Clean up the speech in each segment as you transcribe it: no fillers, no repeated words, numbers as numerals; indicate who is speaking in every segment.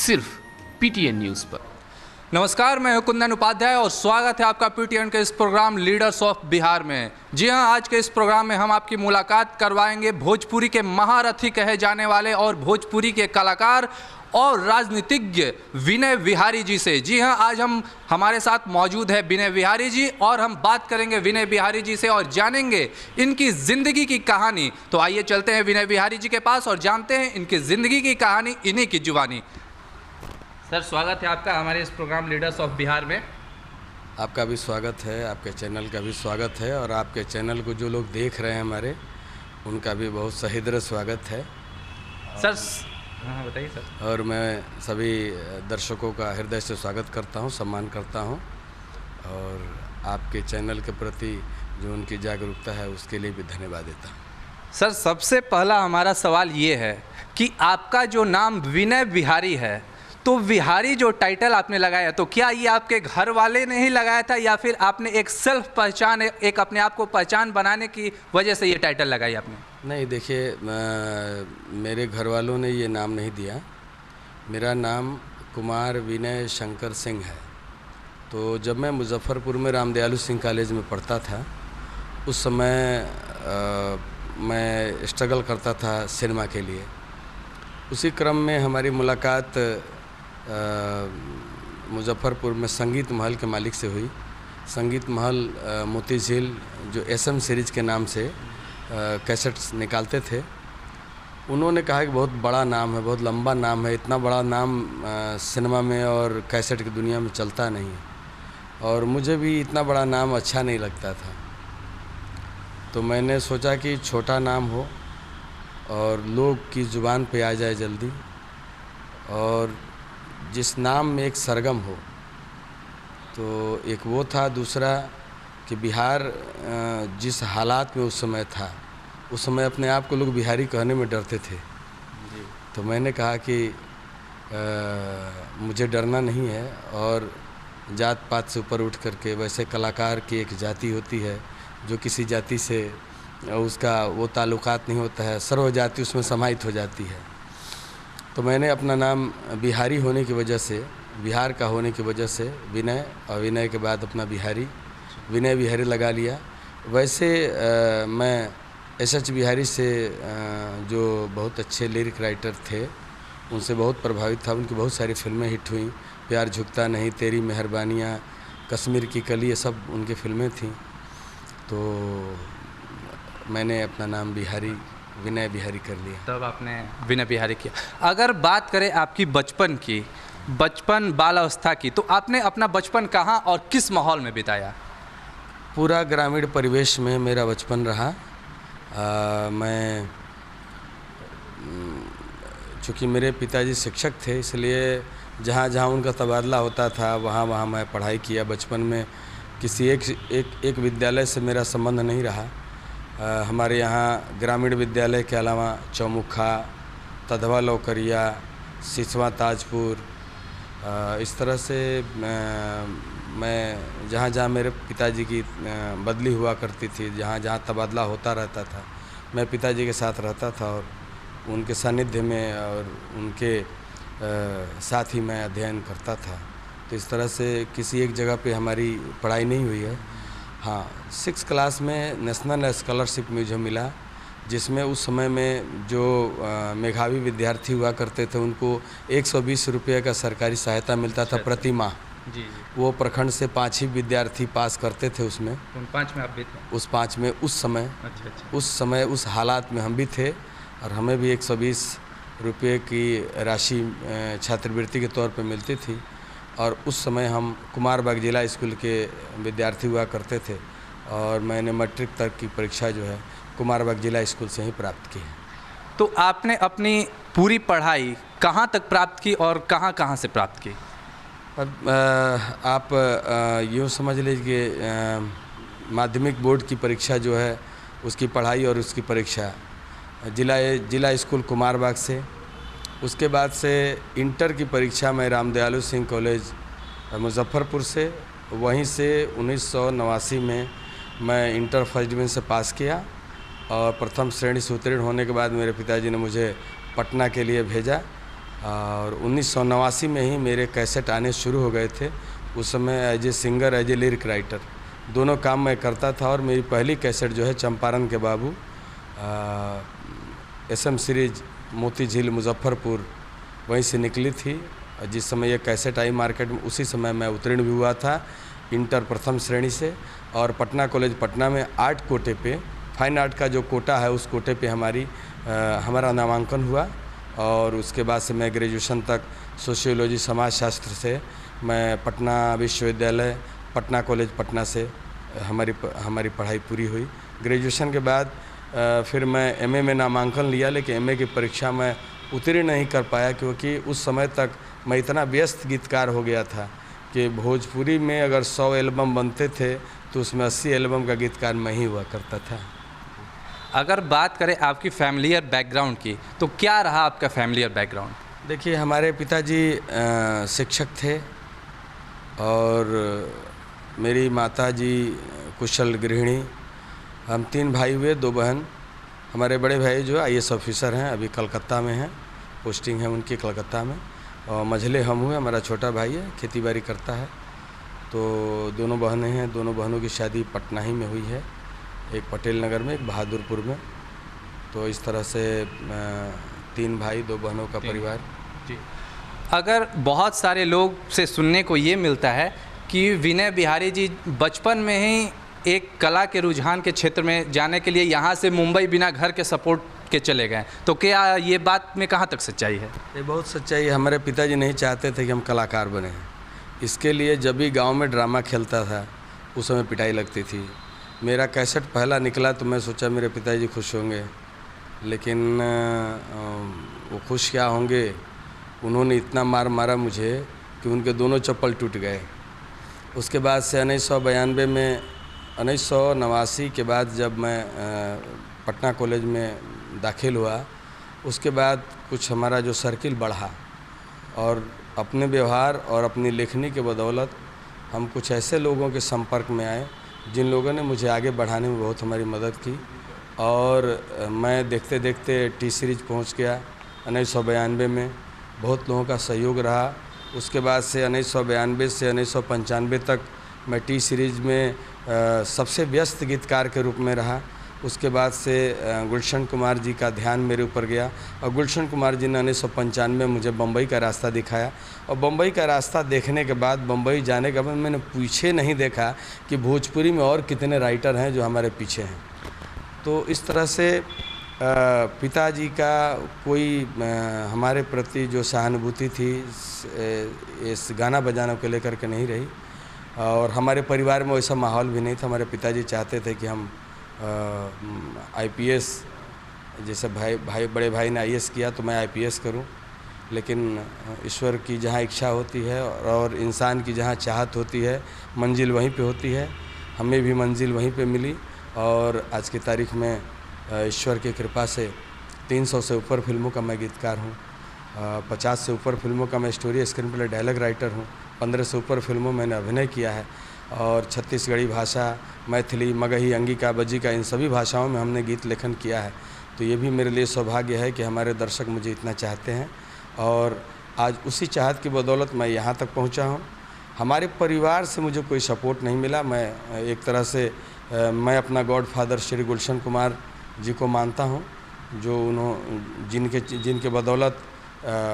Speaker 1: सिर्फ PTN news पर।
Speaker 2: नमस्कार, मैं कुंदन उपाध्याय और स्वागत है आपका पीटीएन के इस प्रोग्राम लीडर्स ऑफ बिहार में। जी हां, आज के इस प्रोग्राम में हम आपकी मुलाकात करवाएंगे भोजपुरी के महारथी कहे जाने वाले और भोजपुरी के कलाकार और राजनीतिज्ञ विनय बिहारी जी से। जी हां, आज हमारे साथ मौजूद है विनय बिहारी जी और हम बात करेंगे विनय बिहारी जी से और जानेंगे इनकी ज़िंदगी की कहानी। तो आइए चलते हैं विनय बिहारी जी के पास और जानते हैं इनकी ज़िंदगी की कहानी इन्हीं की जुबानी। सर, स्वागत है आपका हमारे इस प्रोग्राम लीडर्स ऑफ बिहार में।
Speaker 3: आपका भी स्वागत है, आपके चैनल का भी स्वागत है और आपके चैनल को जो लोग देख रहे हैं हमारे, उनका भी बहुत सहिद्र स्वागत है।
Speaker 2: सर, हाँ बताइए सर।
Speaker 3: और मैं सभी दर्शकों का हृदय से स्वागत करता हूं, सम्मान करता हूं और आपके चैनल के प्रति जो उनकी जागरूकता है उसके लिए भी धन्यवाद देता हूं।
Speaker 2: सर, सबसे पहला हमारा सवाल ये है कि आपका जो नाम विनय बिहारी है, तो बिहारी जो टाइटल आपने लगाया, तो क्या ये आपके घर वाले ने ही लगाया था या फिर आपने एक सेल्फ पहचान, एक अपने आप को पहचान बनाने की वजह से ये टाइटल लगाई आपने?
Speaker 3: नहीं, देखिए, मेरे घर वालों ने ये नाम नहीं दिया। मेरा नाम कुमार विनय शंकर सिंह है। तो जब मैं मुजफ्फरपुर में रामदयालु सिंह कॉलेज में पढ़ता था, उस समय मैं स्ट्रगल करता था सिनेमा के लिए। उसी क्रम में हमारी मुलाकात मुजफ्फरपुर में संगीत महल के मालिक से हुई। संगीत महल मोती झील जो एसएम सीरीज के नाम से कैसेट्स निकालते थे। उन्होंने कहा कि बहुत बड़ा नाम है, बहुत लंबा नाम है, इतना बड़ा नाम सिनेमा में और कैसेट की दुनिया में चलता नहीं है और मुझे भी इतना बड़ा नाम अच्छा नहीं लगता था। तो मैंने सोचा कि छोटा नाम हो और लोग की ज़ुबान पे आ जाए जल्दी और जिस नाम में एक सरगम हो। तो एक वो था, दूसरा कि बिहार जिस हालात में उस समय था, उस समय अपने आप को लोग बिहारी कहने में डरते थे। तो मैंने कहा कि मुझे डरना नहीं है और जात पात से ऊपर उठ करके, वैसे कलाकार की एक जाति होती है जो किसी जाति से उसका वो ताल्लुकात नहीं होता है, सर्व जाति उसमें समाहित हो जाती है। तो मैंने अपना नाम बिहारी होने की वजह से, बिहार का होने की वजह से विनय, और विनय के बाद अपना बिहारी, विनय बिहारी लगा लिया। वैसे मैं एसएच बिहारी से जो बहुत अच्छे लिरिक राइटर थे, उनसे बहुत प्रभावित था। उनकी बहुत सारी फिल्में हिट हुई। प्यार झुकता नहीं, तेरी मेहरबानियाँ, कश्मीर की कली, ये सब उनकी फिल्में थीं। तो मैंने अपना नाम विनय बिहारी कर लिया।
Speaker 2: तब आपने विनय बिहारी किया। अगर बात करें आपकी बचपन की, बचपन बालावस्था की, तो आपने अपना बचपन कहाँ और किस माहौल में बिताया?
Speaker 3: पूरा ग्रामीण परिवेश में मेरा बचपन रहा। मैं चूँकि मेरे पिताजी शिक्षक थे, इसलिए जहाँ जहाँ उनका तबादला होता था वहाँ वहाँ मैं पढ़ाई किया। बचपन में किसी एक विद्यालय से मेरा संबंध नहीं रहा। हमारे यहाँ ग्रामीण विद्यालय के अलावा चौमुखा, तधवा लौकरिया, सिसवा ताजपुर, इस तरह से मैं जहाँ जहाँ मेरे पिताजी की बदली हुआ करती थी, जहाँ जहाँ तबादला होता रहता था, मैं पिताजी के साथ रहता था और उनके सानिध्य में और उनके साथ ही मैं अध्ययन करता था। तो इस तरह से किसी एक जगह पे हमारी पढ़ाई नहीं हुई है। हाँ, 6 क्लास में नेशनल स्कॉलरशिप मुझे मिला, जिसमें उस समय में जो मेधावी विद्यार्थी हुआ करते थे उनको 120 रुपये का सरकारी सहायता मिलता था प्रति माह।
Speaker 2: जी।
Speaker 3: वो प्रखंड से 5 ही विद्यार्थी पास करते थे उसमें।
Speaker 2: उन 5 में आप भी थे?
Speaker 3: उस 5 में उस समय,
Speaker 2: अच्छा।
Speaker 3: उस समय उस हालात में हम भी थे और हमें भी 120 रुपये की राशि छात्रवृत्ति के तौर पर मिलती थी। और उस समय हम कुमारबाग जिला स्कूल के विद्यार्थी हुआ करते थे और मैंने मैट्रिक तक की परीक्षा जो है कुमारबाग जिला स्कूल से ही प्राप्त की है।
Speaker 2: तो आपने अपनी पूरी पढ़ाई कहाँ तक प्राप्त की और कहाँ कहाँ से प्राप्त की?
Speaker 3: आप यूँ समझ लीजिए, माध्यमिक बोर्ड की परीक्षा जो है उसकी पढ़ाई और उसकी परीक्षा जिला स्कूल कुमारबाग से। उसके बाद से इंटर की परीक्षा मैं रामदयालु सिंह कॉलेज मुजफ्फरपुर से, वहीं से 1989 में मैं इंटर फर्स्ट डिवीज़न से पास किया और प्रथम श्रेणी से उत्तीर्ण होने के बाद मेरे पिताजी ने मुझे पटना के लिए भेजा और 1989 में ही मेरे कैसेट आने शुरू हो गए थे। उस समय as a singer, as a lyric writer दोनों काम मैं करता था। और मेरी पहली कैसेट जो है चंपारण के बाबू SM सीरीज मोती झील मुजफ्फरपुर वहीं से निकली थी। जिस समय ये कैसेट आई मार्केट में उसी समय मैं उत्तीर्ण भी हुआ था इंटर प्रथम श्रेणी से। और पटना कॉलेज पटना में आर्ट कोटे पे, फाइन आर्ट का जो कोटा है उस कोटे पे हमारा नामांकन हुआ। और उसके बाद से मैं ग्रेजुएशन तक सोशियोलॉजी समाजशास्त्र से मैं पटना विश्वविद्यालय पटना कॉलेज पटना से हमारी पढ़ाई पूरी हुई। ग्रेजुएशन के बाद फिर मैं MA में नामांकन लिया, लेकिन MA की परीक्षा में उत्तीर्ण नहीं कर पाया, क्योंकि उस समय तक मैं इतना व्यस्त गीतकार हो गया था कि भोजपुरी में अगर 100 एल्बम बनते थे तो उसमें 80 एल्बम का गीतकार मैं ही हुआ करता था।
Speaker 2: अगर बात करें आपकी फैमिलियर बैकग्राउंड की, तो क्या रहा आपका फैमिलियर बैकग्राउंड?
Speaker 3: देखिए, हमारे पिताजी शिक्षक थे और मेरी माताजी कुशल गृहिणी। हम 3 भाई हुए, 2 बहन। हमारे बड़े भाई जो IAS ऑफिसर हैं, अभी कलकत्ता में हैं, पोस्टिंग है उनकी कलकत्ता में। और मझले हम हुए, हमारा छोटा भाई है, खेती बाड़ी करता है। तो दोनों बहनें हैं, दोनों बहनों की शादी पटना ही में हुई है, एक पटेल नगर में, एक बहादुरपुर में। तो इस तरह से 3 भाई 2 बहनों का परिवार।
Speaker 2: जी। अगर बहुत सारे लोग से सुनने को ये मिलता है कि विनय बिहारी जी बचपन में ही एक कला के रुझान के क्षेत्र में जाने के लिए यहाँ से मुंबई बिना घर के सपोर्ट के चले गए, तो क्या ये बात में कहाँ तक सच्चाई है?
Speaker 3: ये बहुत सच्चाई है। हमारे पिताजी नहीं चाहते थे कि हम कलाकार बने। इसके लिए जब भी गांव में ड्रामा खेलता था उस समय पिटाई लगती थी। मेरा कैसेट पहला निकला तो मैं सोचा मेरे पिताजी खुश होंगे, लेकिन वो खुश क्या होंगे, उन्होंने इतना मार मारा मुझे कि उनके दोनों चप्पल टूट गए। उसके बाद से 1989 के बाद जब मैं पटना कॉलेज में दाखिल हुआ, उसके बाद कुछ हमारा जो सर्किल बढ़ा और अपने व्यवहार और अपनी लेखनी के बदौलत हम कुछ ऐसे लोगों के संपर्क में आए जिन लोगों ने मुझे आगे बढ़ाने में बहुत हमारी मदद की। और मैं देखते देखते T सीरीज पहुंच गया 1992 में। बहुत लोगों का सहयोग रहा। उसके बाद से 1992 से 1995 तक मैं T सीरीज में सबसे व्यस्त गीतकार के रूप में रहा। उसके बाद से गुलशन कुमार जी का ध्यान मेरे ऊपर गया और गुलशन कुमार जी ने 1995 में मुझे बम्बई का रास्ता दिखाया। और बम्बई का रास्ता देखने के बाद, बम्बई जाने के बाद मैंने पीछे नहीं देखा कि भोजपुरी में और कितने राइटर हैं जो हमारे पीछे हैं। तो इस तरह से पिताजी का कोई हमारे प्रति जो सहानुभूति थी इस गाना बजाना को लेकर के नहीं रही। और हमारे परिवार में वैसा माहौल भी नहीं था। हमारे पिताजी चाहते थे कि हम IPS, जैसे बड़े भाई ने IAS किया तो मैं IPS करूं, लेकिन ईश्वर की जहां इच्छा होती है और इंसान की जहां चाहत होती है मंजिल वहीं पे होती है। हमें भी मंजिल वहीं पे मिली और आज की तारीख में ईश्वर की कृपा से 300 से ऊपर फिल्मों का मैं गीतकार हूँ। 50 से ऊपर फिल्मों का मैं story screenplay dialogue writer हूँ। 15 से ऊपर फिल्मों में मैंने अभिनय किया है और छत्तीसगढ़ी भाषा, मैथिली, मगही, अंगिका, बज्जिका, इन सभी भाषाओं में हमने गीत लेखन किया है। तो ये भी मेरे लिए सौभाग्य है कि हमारे दर्शक मुझे इतना चाहते हैं और आज उसी चाहत की बदौलत मैं यहाँ तक पहुँचा हूँ। हमारे परिवार से मुझे कोई सपोर्ट नहीं मिला। मैं एक तरह से मैं अपना गॉडफादर श्री गुलशन कुमार जी को मानता हूँ, जो जिनके बदौलत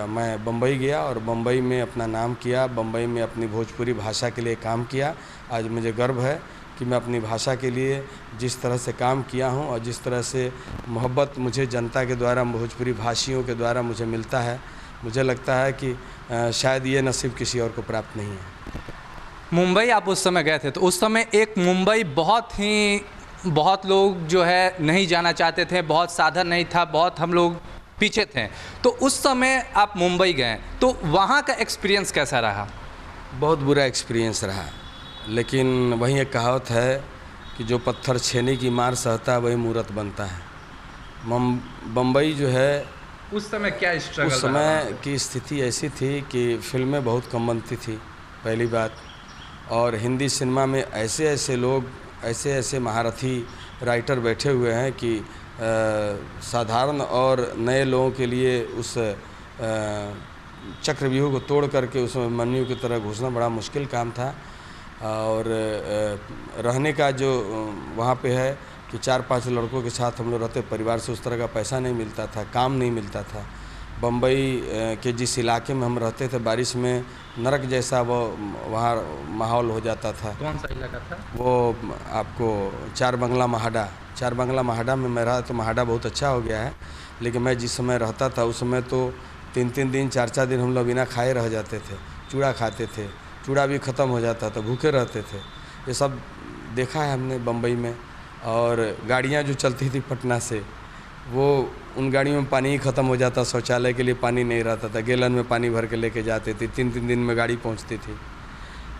Speaker 3: मैं बम्बई गया और बम्बई में अपना नाम किया, बम्बई में अपनी भोजपुरी भाषा के लिए काम किया। आज मुझे गर्व है कि मैं अपनी भाषा के लिए जिस तरह से काम किया हूं और जिस तरह से मोहब्बत मुझे जनता के द्वारा, भोजपुरी भाषियों के द्वारा मुझे मिलता है, मुझे लगता है कि शायद ये नसीब किसी और को प्राप्त नहीं है।
Speaker 2: मुंबई आप उस समय गए थे, तो उस समय एक मुंबई बहुत लोग जो है नहीं जाना चाहते थे, बहुत साधन नहीं था, बहुत हम लोग पीछे थे। तो उस समय आप मुंबई गए, तो वहाँ का एक्सपीरियंस कैसा रहा?
Speaker 3: बहुत बुरा एक्सपीरियंस रहा, लेकिन वहीं एक कहावत है कि जो पत्थर छेने की मार सहता वही मूरत बनता है। बम्बई जो है
Speaker 2: उस समय क्या स्ट्रगल?
Speaker 3: उस समय की स्थिति ऐसी थी कि फिल्में बहुत कम बनती थी, पहली बात। और हिंदी सिनेमा में ऐसे ऐसे लोग, ऐसे ऐसे महारथी राइटर बैठे हुए हैं कि साधारण और नए लोगों के लिए उस चक्रव्यूह को तोड़ करके उसमें अभिमन्यु की तरह घुसना बड़ा मुश्किल काम था। और रहने का जो वहाँ पे है कि 4-5 लड़कों के साथ हम लोग रहते, परिवार से उस तरह का पैसा नहीं मिलता था, काम नहीं मिलता था। बम्बई के जिस इलाके में हम रहते थे, बारिश में नरक जैसा वो वहाँ माहौल हो जाता था।
Speaker 2: कौन सा इलाका था
Speaker 3: वो? आपको चार बंगला महाडा में मैं रहा, तो महाडा बहुत अच्छा हो गया है, लेकिन मैं जिस समय रहता था उस समय तो 3-3 दिन 4-4 दिन हम लोग बिना खाए रह जाते थे। चूड़ा खाते थे, चूड़ा भी ख़त्म हो जाता था, भूखे रहते थे। ये सब देखा है हमने बम्बई में। और गाड़ियाँ जो चलती थी पटना से, वो उन गाड़ियों में पानी ही ख़त्म हो जाता, शौचालय के लिए पानी नहीं रहता था, गैलन में पानी भर के लेके जाते थे, 3-3 दिन में गाड़ी पहुंचती थी।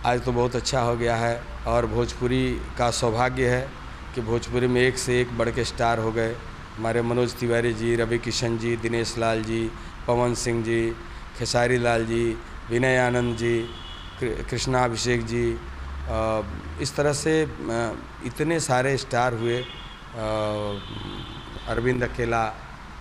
Speaker 3: आज तो बहुत अच्छा हो गया है। और भोजपुरी का सौभाग्य है कि भोजपुरी में एक से एक बढ़ के स्टार हो गए। हमारे मनोज तिवारी जी, रवि किशन जी, दिनेश लाल जी, पवन सिंह जी, खेसारी लाल जी, विनय आनंद जी, कृष्णा अभिषेक जी, इस तरह से इतने सारे स्टार हुए, अरविंद अकेला,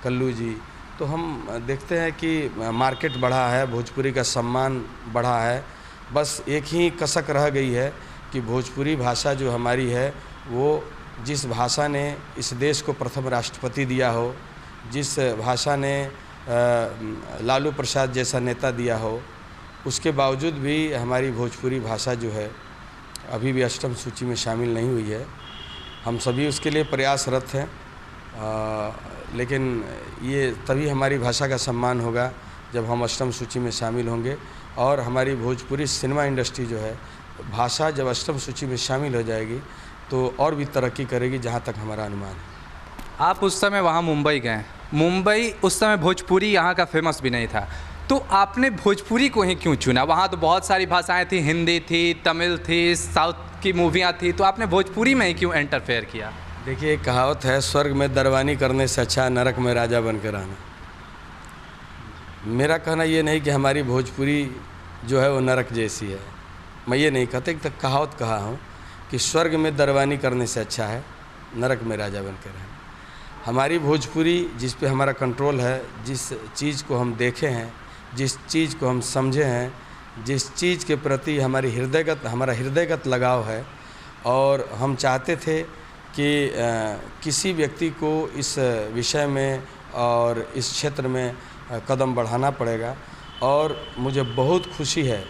Speaker 3: कल्लू जी। तो हम देखते हैं कि मार्केट बढ़ा है, भोजपुरी का सम्मान बढ़ा है। बस एक ही कसक रह गई है कि भोजपुरी भाषा जो हमारी है, वो जिस भाषा ने इस देश को प्रथम राष्ट्रपति दिया हो, जिस भाषा ने लालू प्रसाद जैसा नेता दिया हो, उसके बावजूद भी हमारी भोजपुरी भाषा जो है अभी भी अष्टम सूची में शामिल नहीं हुई है। हम सभी उसके लिए प्रयासरत हैं, लेकिन ये तभी हमारी भाषा का सम्मान होगा जब हम अष्टम सूची में शामिल होंगे। और हमारी भोजपुरी सिनेमा इंडस्ट्री जो है, भाषा जब अष्टम सूची में शामिल हो जाएगी तो और भी तरक्की करेगी, जहाँ तक हमारा अनुमान है।
Speaker 2: आप उस समय वहाँ मुंबई गए। मुंबई उस समय भोजपुरी यहाँ का फेमस भी नहीं था, तो आपने भोजपुरी को ही क्यों चुना? वहाँ तो बहुत सारी भाषाएं थी, हिंदी थी, तमिल थी, साउथ की मूवियाँ थी, तो आपने भोजपुरी में ही क्यों इंटरफेयर किया?
Speaker 3: देखिए, एक कहावत है, स्वर्ग में दरवानी करने से अच्छा नरक में राजा बन कर आना। मेरा कहना ये नहीं कि हमारी भोजपुरी जो है वो नरक जैसी है, मैं ये नहीं कहता। एक कहावत कहा हूँ कि स्वर्ग में दरवानी करने से अच्छा है नरक में राजा बन कर आना। हमारी भोजपुरी जिस पे हमारा कंट्रोल है, जिस चीज़ को हम देखे हैं, जिस चीज़ को हम समझे हैं, जिस चीज़ के प्रति हमारा हृदयगत लगाव है, और हम चाहते थे कि किसी व्यक्ति को इस विषय में और इस क्षेत्र में कदम बढ़ाना पड़ेगा। और मुझे बहुत खुशी है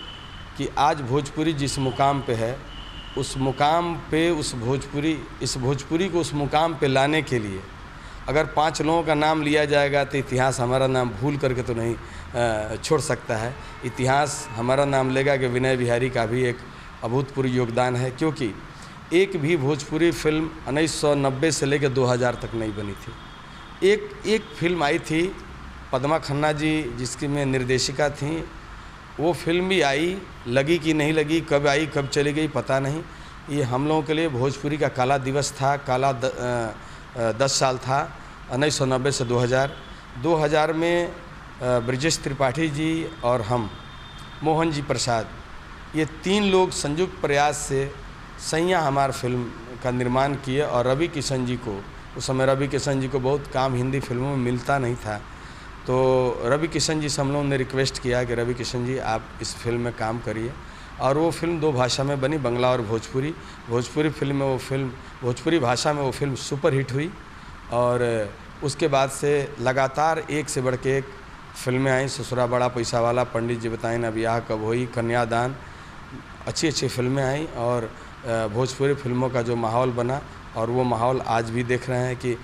Speaker 3: कि आज भोजपुरी जिस मुकाम पे है, उस मुकाम पे इस भोजपुरी को उस मुकाम पे लाने के लिए अगर 5 लोगों का नाम लिया जाएगा तो इतिहास हमारा नाम भूल करके तो नहीं छोड़ सकता है। इतिहास हमारा नाम लेगा कि विनय बिहारी का भी एक अभूतपूर्व योगदान है, क्योंकि एक भी भोजपुरी फिल्म 1990 से लेकर 2000 तक नहीं बनी थी। एक फिल्म आई थी पद्मा खन्ना जी, जिसकी में निर्देशिका थी, वो फिल्म भी आई, लगी कि नहीं लगी, कब आई कब चली गई पता नहीं। ये हम लोगों के लिए भोजपुरी का काला दिवस था, काला 10 साल था, 1990 से 2000 में ब्रजेश त्रिपाठी जी और हम, मोहन जी प्रसाद, ये 3 लोग संयुक्त प्रयास से सैया हमार फिल्म का निर्माण किए। और रवि किशन जी को, उस समय रवि किशन जी को बहुत काम हिंदी फिल्मों में मिलता नहीं था, तो रवि किशन जी से हम लोगों ने रिक्वेस्ट किया कि रवि किशन जी आप इस फिल्म में काम करिए। और वो फिल्म 2 भाषा में बनी, बंगला और भोजपुरी। भोजपुरी भाषा में वो फिल्म सुपर हिट हुई। और उसके बाद से लगातार एक से बढ़ के एक फिल्में आई। ससुरा बड़ा पैसा वाला, पंडित जी बताएं ना ब्याह कब होई, कन्यादान, अच्छी फिल्में आई। और भोजपुरी फिल्मों का जो माहौल बना, और वो माहौल आज भी देख रहे हैं कि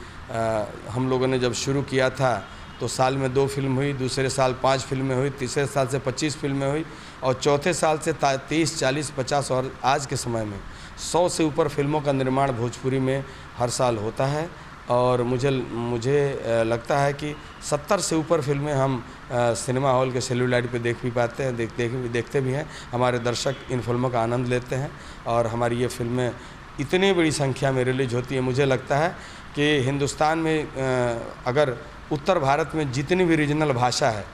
Speaker 3: हम लोगों ने जब शुरू किया था तो साल में 2 फिल्म हुई, दूसरे साल 5 फिल्में हुई, तीसरे साल से 25 फिल्में हुई, और चौथे साल से 30, 40, 50 और आज के समय में 100 से ऊपर फिल्मों का निर्माण भोजपुरी में हर साल होता है। और मुझे लगता है कि 70 से ऊपर फिल्में हम सिनेमा हॉल के सेलुलॉइड पे देख भी पाते हैं, देखते भी हैं। हमारे दर्शक इन फिल्मों का आनंद लेते हैं, और हमारी ये फिल्में इतनी बड़ी संख्या में रिलीज होती है। मुझे लगता है कि हिंदुस्तान में अगर उत्तर भारत में जितनी भी रीजनल भाषा है,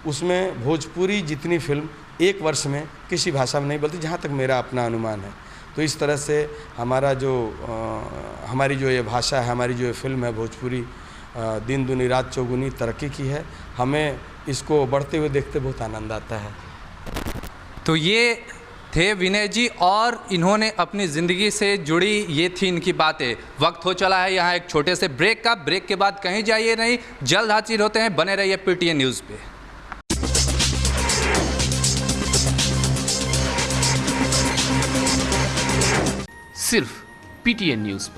Speaker 3: उसमें भोजपुरी जितनी फिल्म एक वर्ष में किसी भाषा में नहीं बनती, जहाँ तक मेरा अपना अनुमान है। तो इस तरह से हमारी जो ये भाषा है, हमारी जो ये फिल्म है भोजपुरी, दिन दुनी रात चौगुनी तरक्की की है। हमें इसको बढ़ते हुए देखते बहुत आनंद आता है।
Speaker 2: तो ये थे विनय जी और इन्होंने अपनी ज़िंदगी से जुड़ी ये थी इनकी बातें। वक्त हो चला है यहाँ एक छोटे से ब्रेक का। ब्रेक के बाद कहीं जाइए नहीं, जल्द हाजिर होते हैं, बने रहिए पीटीएन न्यूज़ पे।
Speaker 1: सिर्फ पीटीएन न्यूज़ पर।